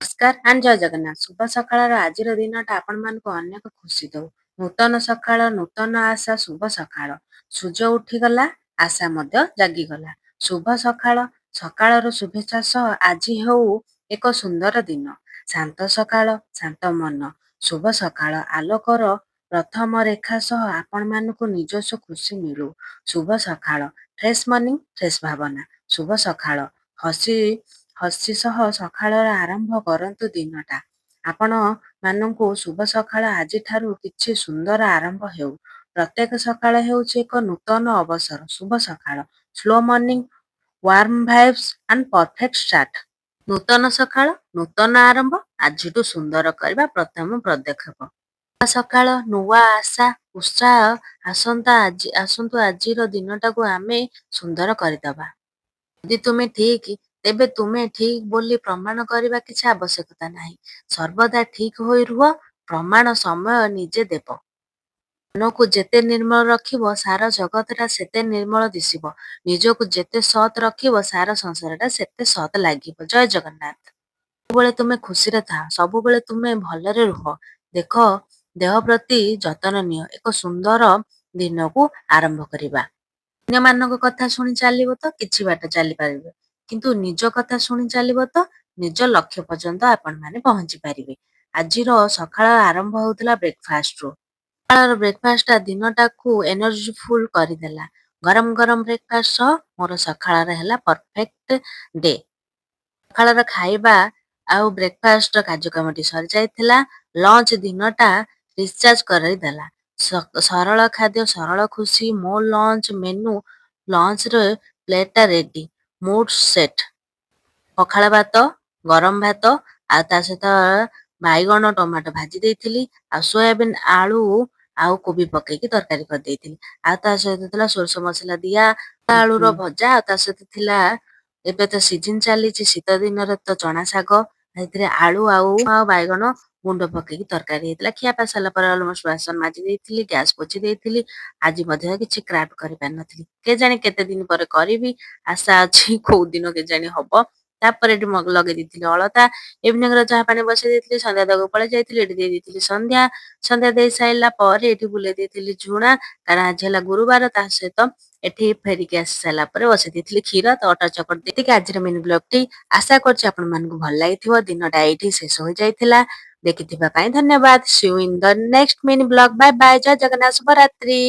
ନମସ୍କାର ଆଣ୍ଡ ଜୟ ଜଗନ୍ନାଥ। ଶୁଭ ସକାଳର ଆଜିର ଦିନଟା ଆପଣମାନଙ୍କୁ ଅନେକ ଖୁସି ଦଉ। ନୂତନ ସକାଳ, ନୂତନ ଆଶା, ଶୁଭ ସକାଳ। ସୂର୍ଯ୍ୟ ଉଠିଗଲା, ଆଶା ମଧ୍ୟ ଜାଗିଗଲା। ଶୁଭ ସକାଳ। ସକାଳର ଶୁଭେଚ୍ଛା ସହ ଆଜି ହେଉ ଏକ ସୁନ୍ଦର ଦିନ। ଶାନ୍ତ ସକାଳ, ଶାନ୍ତ ମନ। ଶୁଭ ସକାଳ। ଆଲୋକର ପ୍ରଥମ ରେଖା ସହ ଆପଣମାନଙ୍କୁ ନିଜସ୍ୱ ଖୁସି ମିଳୁ। ଶୁଭ ସକାଳ। ଫ୍ରେଶ ମର୍ଣ୍ଣିଂ, ଫ୍ରେଶ ଭାବନା। ଶୁଭ ସକାଳ। ହସି ହସି ସହ ସକାଳର ଆରମ୍ଭ କରନ୍ତୁ ଦିନଟା। ଆପଣ ମାନଙ୍କୁ ଶୁଭ ସକାଳ। ଆଜିଠାରୁ କିଛି ସୁନ୍ଦର ଆରମ୍ଭ ହେଉ। ପ୍ରତ୍ୟେକ ସକାଳ ହେଉଛି ଏକ ନୂତନ ଅବସର। ଶୁଭ ସକାଳ। Slow morning, warm vibes and perfect start. ନୂତନ ସକାଳ, ନୂତନ ଆରମ୍ଭ। ଆଜିଠୁ ସୁନ୍ଦର କରିବା ପ୍ରଥମ ପଦକ୍ଷେପ। ନୂଆ ସକାଳ, ନୂଆ ଆଶା, ଉତ୍ସାହ। ଆସନ୍ତୁ ଆଜିର ଦିନଟାକୁ ଆମେ ସୁନ୍ଦର କରିଦେବା। ଯଦି ତୁମେ ଠିକ, ତେବେ ତୁମେ ଠିକ ବୋଲି ପ୍ରମାଣ କରିବା କିଛି ଆବଶ୍ୟକତା ନାହିଁ। ସର୍ବଦା ଠିକ ହୋଇ ରୁହ। ପ୍ରମାଣ ସମୟ ନିଜେ ଦେବ। ମନକୁ ଯେତେ ନିର୍ମଳ ରଖିବ, ସାରା ଜଗତଟା ସେତେ ନିର୍ମଳ ଦିଶିବ। ନିଜକୁ ଯେତେ ସତ ରଖିବ, ସାରା ସଂସାରଟା ସେତେ ସତ ଲାଗିବ। ଜୟ ଜଗନ୍ନାଥ। ସବୁବେଳେ ତୁମେ ଖୁସିରେ ଥାଅ। ସବୁବେଳେ ତୁମେ ଭଲରେ ରୁହ। ଦେଖ, ଦେହ ପ୍ରତି ଯତ୍ନ ନିଅ। ଏକ ସୁନ୍ଦର ଦିନକୁ ଆରମ୍ଭ କରିବା। ଅନ୍ୟମାନଙ୍କ କଥା ଶୁଣି ଚାଲିବ ତ କିଛି ବାଟ ଚାଲିପାରିବେ, କିନ୍ତୁ ନିଜ କଥା ଶୁଣି ଚାଲିବ ତ ନିଜ ଲକ୍ଷ୍ୟ ପର୍ଯ୍ୟନ୍ତ ଆପଣମାନେ ପହଞ୍ଚି ପାରିବେ। ଆଜିର ସକାଳ ଆରମ୍ଭ ହେଉଥିଲା ବ୍ରେକଫାଷ୍ଟରୁ। ସକାଳର ବ୍ରେକଫାଷ୍ଟଟା ଦିନଟାକୁ ଏନର୍ଜିଫୁଲ କରିଦେଲା। ଗରମ ଗରମ ବ୍ରେକଫାଷ୍ଟ ସହ ମୋର ସକାଳର ହେଲା ପରଫେକ୍ଟ ଡେ। ସକାଳର ଖାଇବା ଆଉ ବ୍ରେକଫାଷ୍ଟ କାର୍ଯ୍ୟକ୍ରମଟି ସରିଯାଇଥିଲା। ଲଞ୍ଚ ଦିନଟା ରିଚାର୍ଜ କରାଇଦେଲା। ସରଳ ଖାଦ୍ୟ, ସରଳ ଖୁସି। ମୋ ଲଞ୍ଚ ମେନୁ, ଲଞ୍ଚରେ ପ୍ଲେଟଟା ରେଡି, ମୁଡ୍ ସେଟ୍। ପଖାଳ ଭାତ, ଗରମ ଭାତ, ଆଉ ତା ସହିତ ବାଇଗଣ ଟମାଟୋ ଭାଜି ଦେଇଥିଲି, ଆଉ ସୋୟାବିନ ଆଳୁ ଆଉ କୋବି ପକେଇକି ତରକାରୀ କରିଦେଇଥିଲି। ଆଉ ତା ସହିତ ଥିଲା ସୋରିଷ ମସଲା ଦିଆ ଆଳୁର ଭଜା, ଆଉ ତା ସହିତ ଥିଲା, ଏବେ ତ ସିଜିନ ଚାଲିଛି ଶୀତ ଦିନରେ ତ ଚଣା ଶାଗ, ସେଥିରେ ଆଳୁ ଆଉ ବାଇଗଣ ଗୁଣ୍ଡ ପକେଇକି ତରକାରୀ ହେଇଥିଲା। ଖିଆପିଆ ସାରିଲା ପରେ ଅଲମୋଷ୍ଟ ବାସନ ମାଜି ଦେଇଥିଲି, ଗ୍ୟାସ ପୋଛି ଦେଇଥିଲି। ଆଜି ମଧ୍ୟ କିଛି କ୍ରାଫ୍ଟ କରିପାରିନଥିଲି। କେଜାଣି କେତେ ଦିନ ପରେ କରିବି, ଆଶା ଅଛି କୋଉ ଦିନ କେଜାଣି ହବ। ତାପରେ ଏଠି ଲଗେଇ ଦେଇଥିଲି ଅଳତା। ଇଭିନିଂର ଚାହା ପାଣି ବସେଇ ଦେଇଥିଲି। ସନ୍ଧ୍ୟା ଦେବାକୁ ପଳେଇ ଯାଇଥିଲି। ଏଠି ଦେଇ ଦେଇଥିଲି ସନ୍ଧ୍ୟା। ସନ୍ଧ୍ୟା ଦେଇ ସାରିଲା ପରେ ଏଠି ବୁଲେଇ ଦେଇଥିଲି ଝୁଣା, କାରଣ ଆଜି ହେଲା ଗୁରୁବାର। ତା ସହିତ ଏଠି ଫେରିକି ଆସି ସାରିଲା ପରେ ବସେଇ ଦେଇଥିଲି କ୍ଷୀର। ତ ଅଟା ଚକଟି ଦେଇକି ଆଜିର ମିନି ବ୍ଲଗଟି ଆଶା କରୁଛି ଆପଣମାନଙ୍କୁ ଭଲ ଲାଗିଥିବ। ଦିନଟା ଏଇଠି ଶେଷ ହୋଇଯାଇଥିଲା। ଦେଖିଥିବା ପାଇଁ ଧନ୍ୟବାଦ। See you in the next mini vlog. Bye bye. ଜୟ ଜଗନ୍ନାଥ। ଶୁଭରାତ୍ରି।